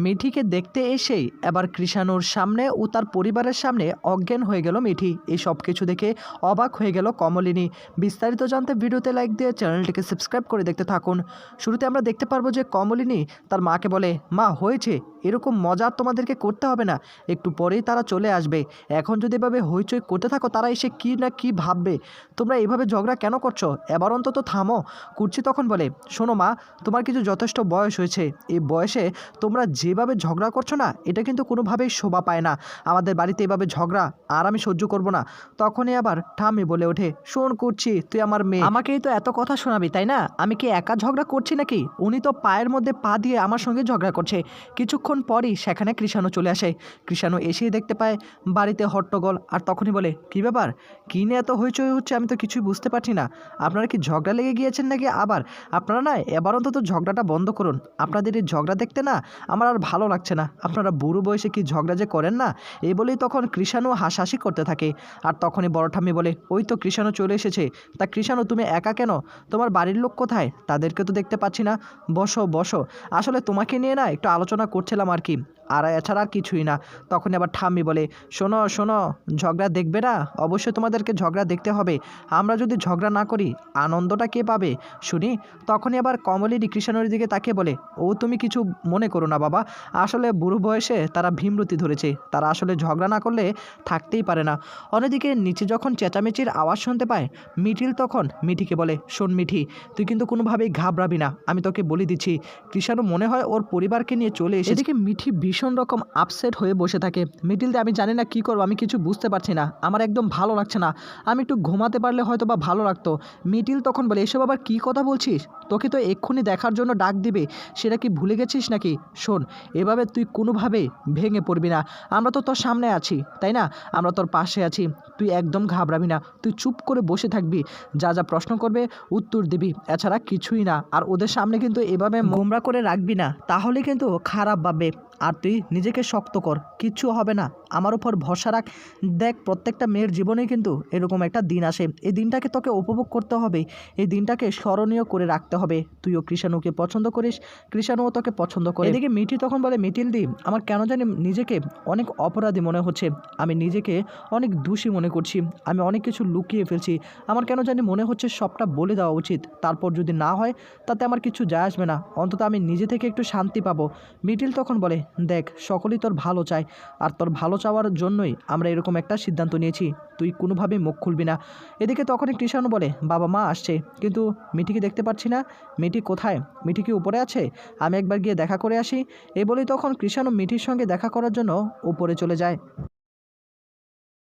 মিঠিকে দেখতে এসেই এবার কৃষাণুর সামনে ও তার পরিবারের সামনে অজ্ঞান হয়ে গেল মিঠি। এই সব কিছু দেখে অবাক হয়ে গেল কমলিনী। বিস্তারিত জানতে ভিডিওতে লাইক দিয়ে চ্যানেলটিকে সাবস্ক্রাইব করে দেখতে থাকুন। শুরুতে আমরা দেখতে পারবো যে কমলিনী তার মাকে বলে, মা হয়েছে, এরকম মজা তোমাদেরকে করতে হবে না, একটু পরেই তারা চলে আসবে। এখন যদি এভাবে হইচই করতে থাকো তারা এসে কি না কি ভাববে। তোমরা এইভাবে ঝগড়া কেন করছো? এবার অন্তত থামো। কুর্চি তখন বলে, শোনো মা, তোমার কিছু যথেষ্ট বয়স হয়েছে। এই বয়সে তোমরা যেভাবে ঝগড়া করছো না, এটা কিন্তু কোনোভাবেই শোভা পায় না। আমাদের বাড়িতে এভাবে ঝগড়া আর আমি সহ্য করব না। তখনই আবার ঠাম্মি বলে ওঠে, শোন কুর্চি, তুই আমার মেয়ে, আমাকেই তো এত কথা শোনাবি তাই না? আমি কি একা ঝগড়া করছি নাকি? উনি তো পায়ের মধ্যে পা দিয়ে আমার সঙ্গে ঝগড়া করছে। কিছুক্ষণ পরই সেখানে কৃষাণু চলে আসে। কৃষাণু এসেই দেখতে পায় বাড়িতে হট্টগোল, আর তখনই বলে, কী ব্যাপার, কী নিয়ে এত হইচই হচ্ছে? আমি তো কিছুই বুঝতে পারছি না। আপনারা কি ঝগড়া লেগে গিয়েছেন নাকি? আবার আপনারা না এবার অন্তত ঝগড়াটা বন্ধ করুন। আপনাদের এই ঝগড়া দেখতে না আমার আর ভালো লাগছে না। আপনারা বুড়ো বয়সে কি ঝগড়া যে করেন না। এই বলেই তখন কৃষাণু হাসাহাসি করতে থাকে। আর তখনই বড় ঠাম্মি বলে, ওই তো কৃষাণু চলে এসেছে। তা কৃষাণু, তুমি একা কেন? তোমার বাড়ির লোক কোথায়? তাদেরকে তো দেখতে পাচ্ছি না। বসো বসো, আসলে তোমাকে নিয়ে না একটু আলোচনা করছিলাম আর কি, আর এছাড়া আর কিছুই না। তখন আবার ঠাম্মি বলে, শোনো শোনো, ঝগড়া দেখবে না? অবশ্যই তোমাদেরকে ঝগড়া দেখতে হবে। আমরা যদি ঝগড়া না করি আনন্দটা কে পাবে শুনি? তখনই আবার কমলিনী কৃষাণুর দিকে তাকিয়ে বলে, ও তুমি কিছু মনে করো না বাবা, আসলে বুড়ো বয়সে তারা ভীমরতি ধরেছে, তারা আসলে ঝগড়া না করলে থাকতেই পারে না। অন্যদিকে নিচে যখন চেঁচামেচির আওয়াজ শুনতে পায় মিঠিল, তখন মিঠিকে বলে, শোন মিঠি, তুই কিন্তু কোনোভাবেই ঘাবড়াবি না, আমি তোকে বলে দিচ্ছি। কৃষাণু মনে হয় ওর পরিবারকে নিয়ে চলে এসে। এদিকে মিঠি ভীষণ রকম আপসেট হয়ে বসে থাকে। মিঠিল, আমি জানি না কী করবো, আমি কিছু বুঝতে পারছি না, আমার একদম ভালো লাগছে না, আমি একটু ঘুমাতে পারলে হয়তো বা ভালো লাগতো। মিঠিল তখন বলে, এসব আবার কী কথা বলছিস? তোকে তো এক্ষুনি দেখার জন্য ডাক দিবে, সেটা কি ভুলে গেছিস নাকি? শোন, এভাবে তুই কোনোভাবে ভেঙে পড়বি না। আমরা তো তোর সামনে আছি তাই না? আমরা তোর পাশে আছি, তুই একদম ঘাবড়াবি না, তুই চুপ করে বসে থাকবি, যা যা প্রশ্ন করবে উত্তর দিবি, এছাড়া কিছুই না। আর ওদের সামনে কিন্তু এভাবে গোমরা করে রাখবি না, তাহলে কিন্তু খারাপ ভাববে। আর তুই নিজেকে শক্ত কর, কিচ্ছু হবে না, আমার উপর ভরসা রাখ। দেখ, প্রত্যেকটা মেয়ের জীবনে কিন্তু এরকম একটা দিন আসে, এই দিনটাকে তোকে উপভোগ করতে হবে, এই দিনটাকে স্মরণীয় করে রাখতে হবে। তুইও কৃষাণুকে পছন্দ করিস, কৃষাণুও তোকে পছন্দ করে। এদিকে মিঠি তখন বলে, মিঠিল দি, আমার কেন জানি নিজেকে অনেক অপরাধী মনে হচ্ছে, আমি নিজেকে অনেক দোষী মনে করছি, আমি অনেক কিছু লুকিয়ে ফেলছি। আমার কেন জানি মনে হচ্ছে সবটা বলে দেওয়া উচিত, তারপর যদি না হয় তাতে আমার কিছু যায় আসবে না, অন্তত আমি নিজে থেকে একটু শান্তি পাবো। মিঠিল তখন বলে, দেখ, সকলেই তোর ভালো চায়, আর তোর ভালো চাওয়ার জন্যই আমরা এরকম একটা সিদ্ধান্ত নিয়েছি, তুই কোনোভাবেই মুখ খুলবি না। এদিকে তখনই কৃষাণু বলে, বাবা মা আসছে, কিন্তু মিঠিকে দেখতে পাচ্ছি না, মিঠি কোথায়? মিঠি কি উপরে আছে? আমি একবার গিয়ে দেখা করে আসি। এই বলেই তখন কৃষাণু মিঠির সঙ্গে দেখা করার জন্য উপরে চলে যায়।